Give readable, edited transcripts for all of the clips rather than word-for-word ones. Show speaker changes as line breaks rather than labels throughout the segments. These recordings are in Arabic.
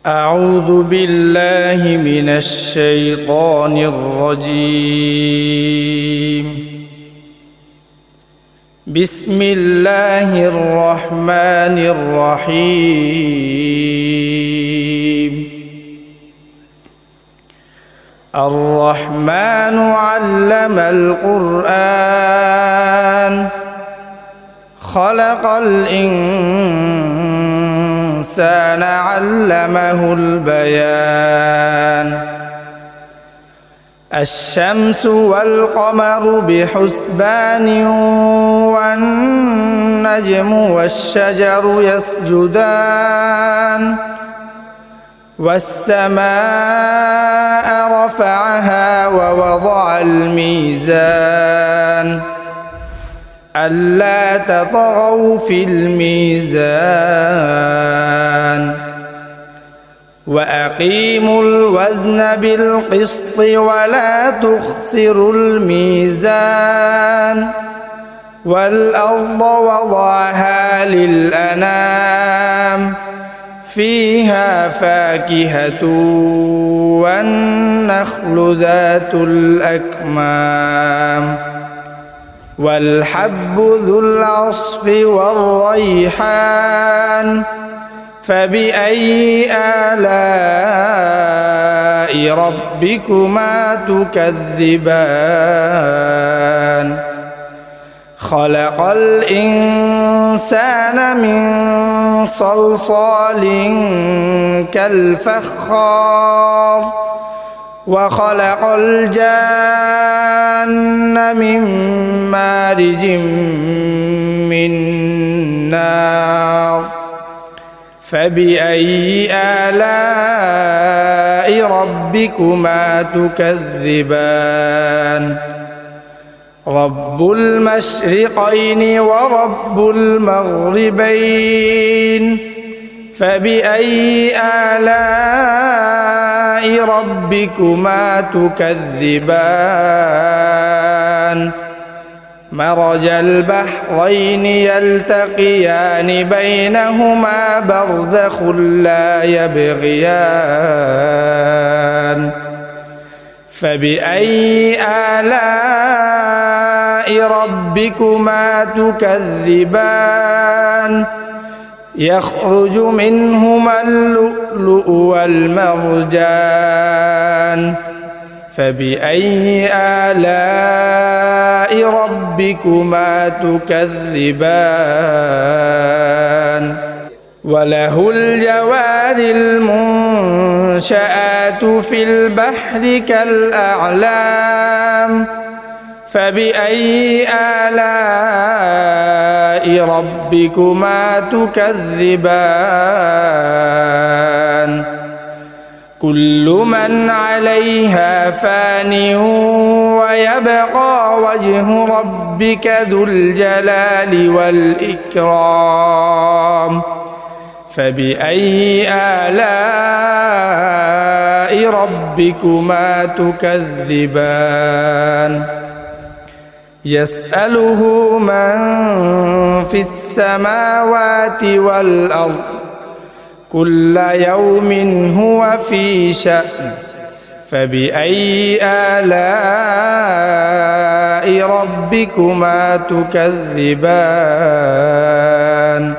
أعوذ بالله من الشيطان الرجيم. بسم الله الرحمن الرحيم. الرحمن علم القرآن خلق الإنسان علمه البيان. الشمس والقمر بحسبان والنجم والشجر يسجدان والسماء رفعها ووضع الميزان ألا تطغوا في الميزان وأقيموا الوزن بالقسط ولا تخسروا الميزان والأرض وضعها للأنام فيها فاكهة والنخل ذات الأكمام والحب ذو العصف والريحان فبأي آلاء ربكما تكذبان خلق الإنسان من صلصال كالفخار وخلق الجان من مارج من نار فبأي آلاء ربكما تكذبان رب المشرقين ورب المغربين فبأي آلاء ربكما تكذبان مرج البحرين يلتقيان بينهما برزخ لا يبغيان فبأي آلاء ربكما تكذبان يخرج منهما اللؤلؤ والمرجان فبأي آلاء ربكما تكذبان وله الجوار المنشآت في البحر كالأعلام فبأي آلاء ربكما تكذبان كل من عليها فان ويبقى وجه ربك ذو الجلال والإكرام فبأي آلاء ربكما تكذبان يسأله من في السماوات والأرض كل يوم هو في شأن فبأي آلاء ربكما تكذبان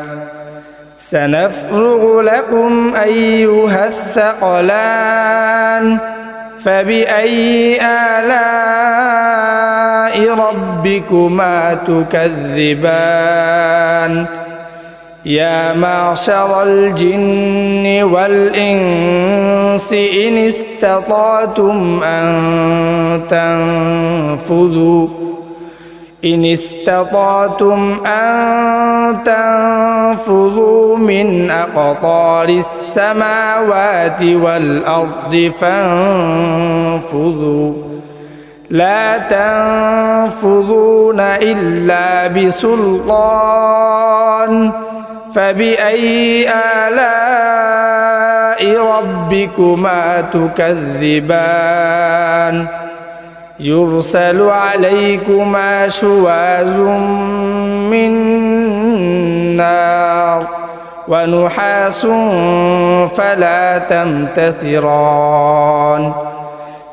سنفرغ لكم أيها الثقلان فبأي آلاء ربكما تكذبان يا معشر الجن والإنس إن استطعتم أن تنفذوا من أقطار السماوات والأرض فانفذوا لا تنفذون إلا بسلطان فبأي آلاء ربكما تكذبان يرسل عليكما شواظ من نار ونحاس فلا تنتصران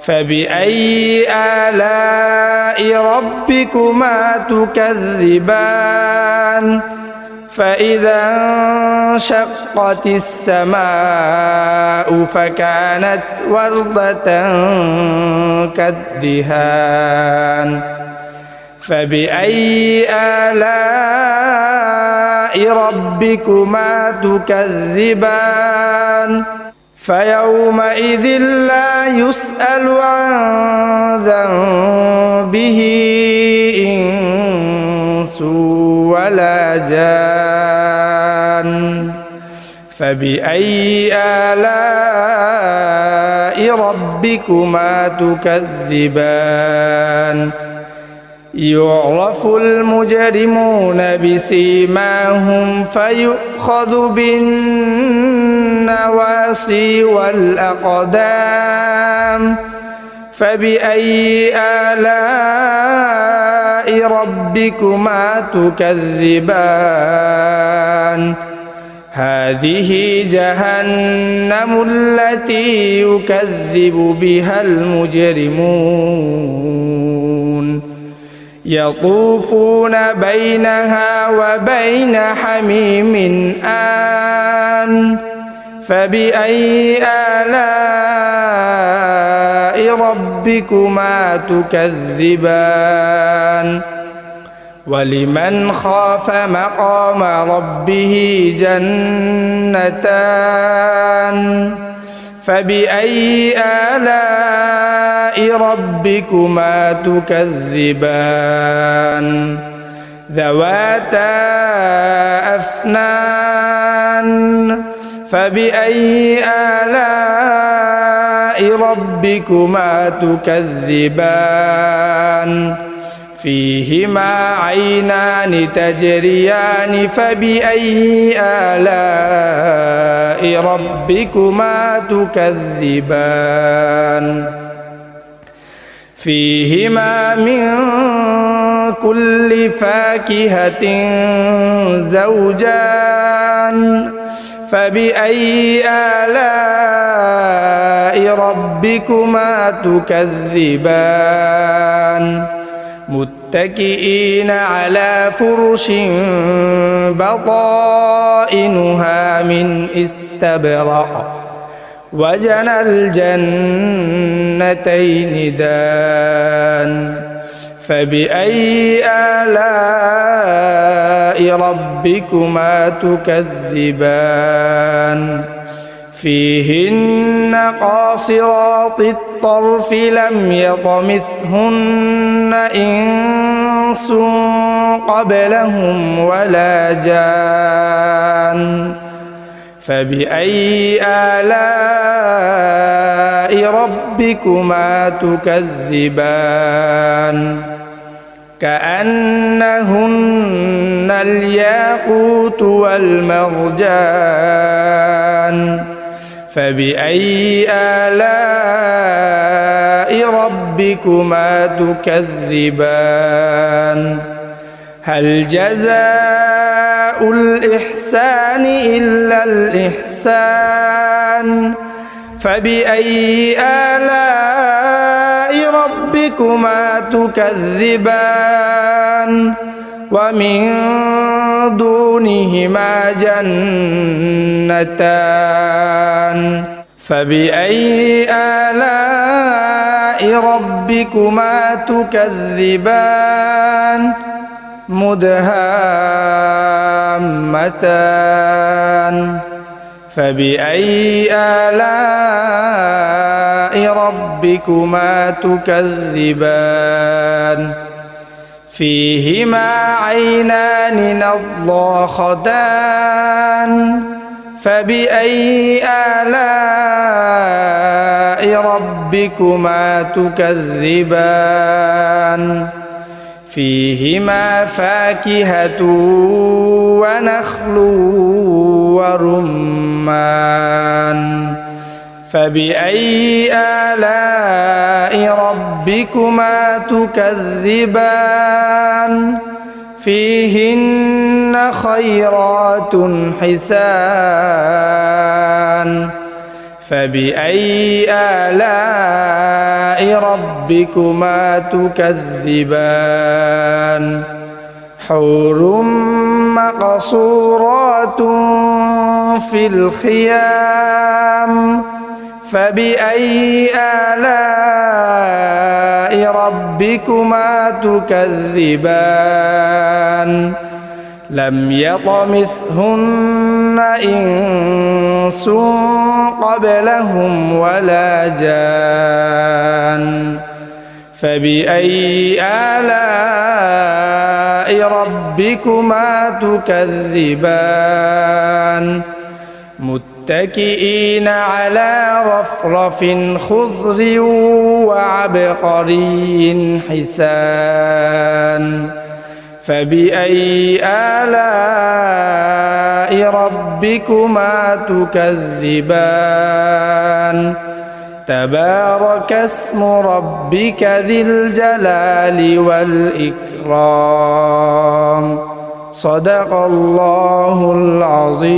فبأي آلاء ربكما تكذبان فإذا انشقت السماء فكانت وردة كالدهان فبأي آلاء ربكما تكذبان فيومئذ لا يسأل عن ذنبه إنس ولا جان فبأي آلاء ربكما تكذبان يعرف المجرمون بسيماهم فيؤخذ بالنواصي والأقدام فبأي آلاء ربكما تكذبان هذه جهنم التي يكذب بها المجرمون يطوفون بينها وبين حميم آن فبأي آلاء ربكما تكذبان ولمن خاف مقام ربه جنتان فبأي آلاء ربكما تكذبان ذواتا أفنان فبأي آلاء ربكما تكذبان فيهما عينان تجريان فبأي آلاء ربكما تكذبان فيهما من كل فاكهة زوجان فبأي آلاء ربكما تكذبان متكئين على فرش بطائنها من استبرق وجنى الجنتين دان فبأي آلاء ربكما تكذبان فيهن قاصرات الطرف لم يطمثهن إنس قبلهم ولا جان فبأي آلاء ربكما تكذبان كأنهن الياقوت والمرجان فبأي آلاء ربكما تكذبان هل جزاء الإحسان إلا الإحسان فبأي آلاء ربكما تكذبان ومن دونهما جنتان فبأي آلاء ربكما تكذبان مدهامتان فبأي آلاء ربكما تكذبان فيهما عينان نضاختان فبأي آلاء ربكما تكذبان فيهما فاكهة ونخل ورمان فبأي آلاء ربكما تكذبان فيهن خيرات حسان فبأي آلاء ربكما تكذبان حور مقصورات في الخيام فبأي آلاء ربكما تكذبان لم يطمثهن إنس قبلهم ولا جان فبأي آلاء ربكما تكذبان متكئين على رفرف خضر وعبقري حسان فبأي آلاء ربكما تكذبان تبارك اسم ربك ذي الجلال والإكرام صدق الله العظيم